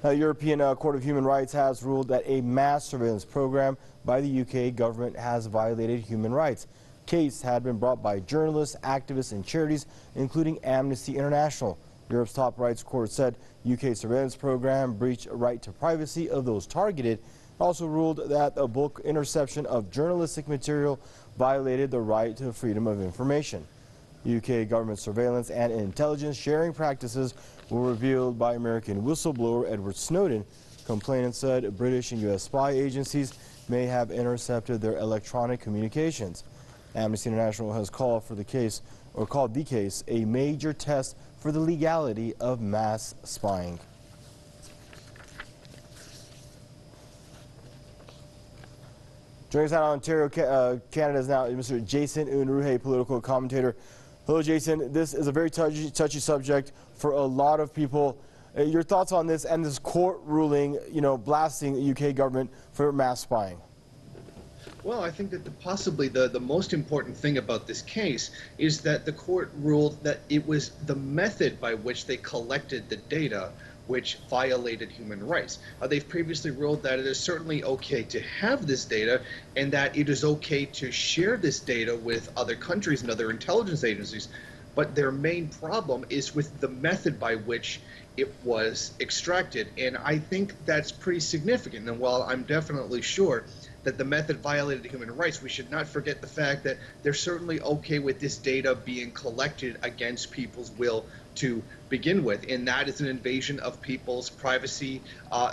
The European Court of Human Rights has ruled that a mass surveillance program by the UK government has violated human rights. Case had been brought by journalists, activists, and charities, including Amnesty International. Europe's top rights court said UK surveillance program breached a right to privacy of those targeted. Also ruled that a bulk interception of journalistic material violated the right to freedom of information. UK government surveillance and intelligence sharing practices were revealed by American whistleblower Edward Snowden. Complainants said British and U.S. spy agencies may have intercepted their electronic communications. Amnesty International has called the case a major test for the legality of mass spying. Joining us out of Ontario, Canada is now Mr. Jason Unruhe, political commentator. Hello, Jason. This is a very touchy subject for a lot of people. Your thoughts on this and this court ruling, blasting the UK government for mass spying? Well, I think that possibly the most important thing about this case is that the court ruled that it was the method by which they collected the data which violated human rights. They've previously ruled that it is certainly okay to have this data and that it is okay to share this data with other countries and other intelligence agencies. But their main problem is with the method by which it was extracted. And I think that's pretty significant. And while I'm definitely sure that the method violated human rights, we should not forget the fact that they're certainly okay with this data being collected against people's will to begin with, and that is an invasion of people's privacy,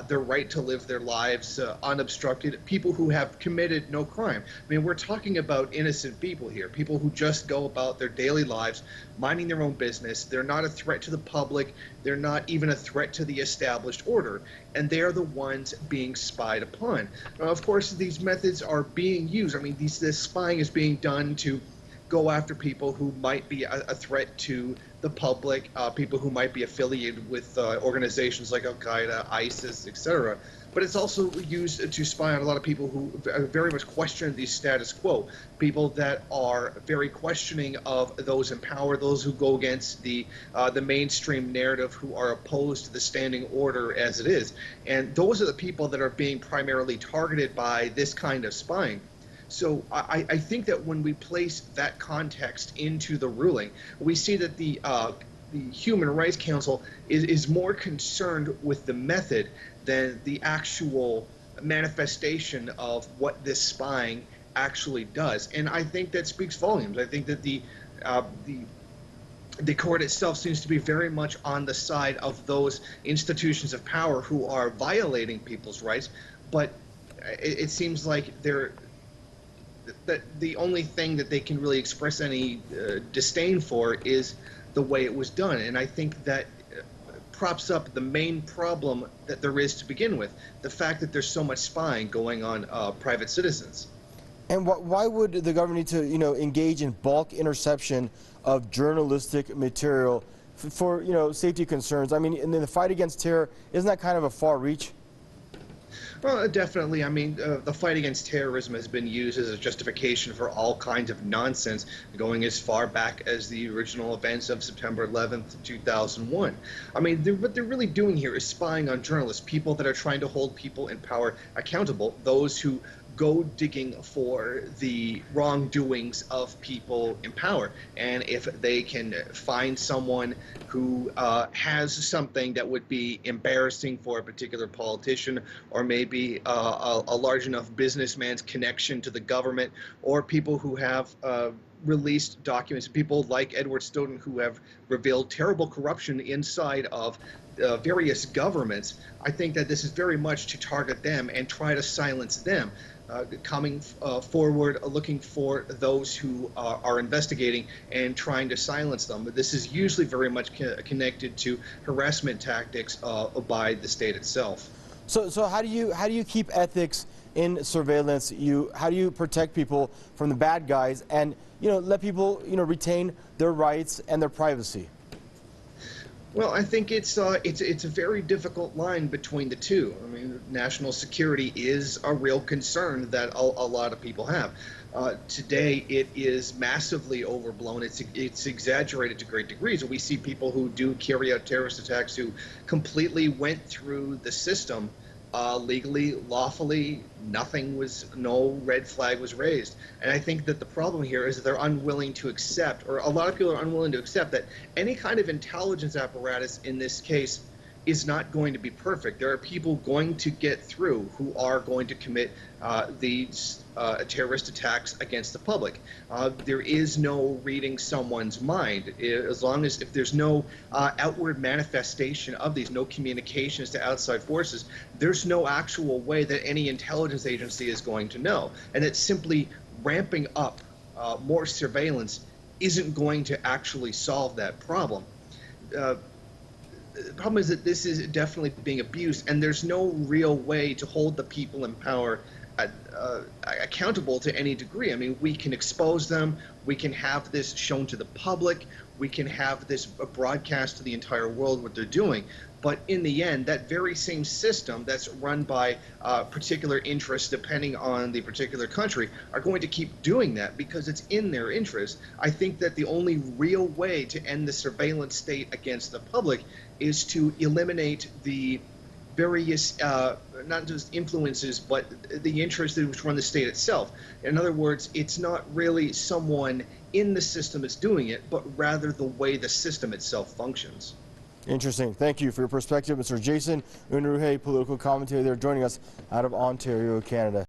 their right to live their lives unobstructed, people who have committed no crime. I mean, we're talking about innocent people here, people who just go about their daily lives, minding their own business. They're not a threat to the public. They're not even a threat to the established order, and they're the ones being spied upon. Now, of course, these methods are being used. I mean, this spying is being done to go after people who might be a threat to the public, people who might be affiliated with organizations like Al-Qaeda, ISIS, etc. But it's also used to spy on a lot of people who very much question the status quo, people that are very questioning of those in power, those who go against the mainstream narrative, who are opposed to the standing order as it is. And those are the people that are being primarily targeted by this kind of spying. So I think that when we place that context into the ruling, we see that the Human Rights Council is more concerned with the method than the actual manifestation of what this spying actually does. And I think that speaks volumes. I think that the court itself seems to be very much on the side of those institutions of power who are violating people's rights, but it seems like that the only thing that they can really express any disdain for is the way it was done. And I think that props up the main problem that there is to begin with, the fact that there's so much spying going on private citizens. And why would the government need to, engage in bulk interception of journalistic material for, safety concerns? I mean, in the fight against terror, isn't that kind of a far reach? Well, definitely. I mean, the fight against terrorism has been used as a justification for all kinds of nonsense, going as far back as the original events of September 11th, 2001. I mean, what they're really doing here is spying on journalists, people that are trying to hold people in power accountable, those who go digging for the wrongdoings of people in power. And if they can find someone who has something that would be embarrassing for a particular politician, or maybe a large enough businessman's connection to the government, or people who have released documents, people like Edward Snowden who have revealed terrible corruption inside of various governments, I think that this is very much to target them and try to silence them. Coming forward, looking for those who are investigating and trying to silence them. But this is usually very much connected to harassment tactics by the state itself. So how do you keep ethics in surveillance? How do you protect people from the bad guys and let people retain their rights and their privacy? Well, I think it's a very difficult line between the two. I mean, national security is a real concern that a lot of people have. Today, it is massively overblown. It's exaggerated to great degrees. We see people who do carry out terrorist attacks who completely went through the system legally, lawfully. No red flag was raised. And I think that the problem here is that they're unwilling to accept, or a lot of people are unwilling to accept, that any kind of intelligence apparatus in this case is not going to be perfect. There are people going to get through who are going to commit these terrorist attacks against the public. There is no reading someone's mind. If there's no outward manifestation of these, no communications to outside forces, there's no actual way that any intelligence agency is going to know. And it's simply ramping up more surveillance isn't going to actually solve that problem. The problem is that this is definitely being abused, and there's no real way to hold the people in power accountable to any degree. I mean, we can expose them, we can have this shown to the public, we can have this broadcast to the entire world what they're doing, but in the end, that very same system that's run by particular interests, depending on the particular country, are going to keep doing that because it's in their interest. I think that the only real way to end the surveillance state against the public is to eliminate the various, not just influences, but the interests which run the state itself. In other words, it's not really someone in the system that's doing it, but rather the way the system itself functions. Interesting. Thank you for your perspective, Mr. Jason Unruhe, political commentator there, joining us out of Ontario, Canada.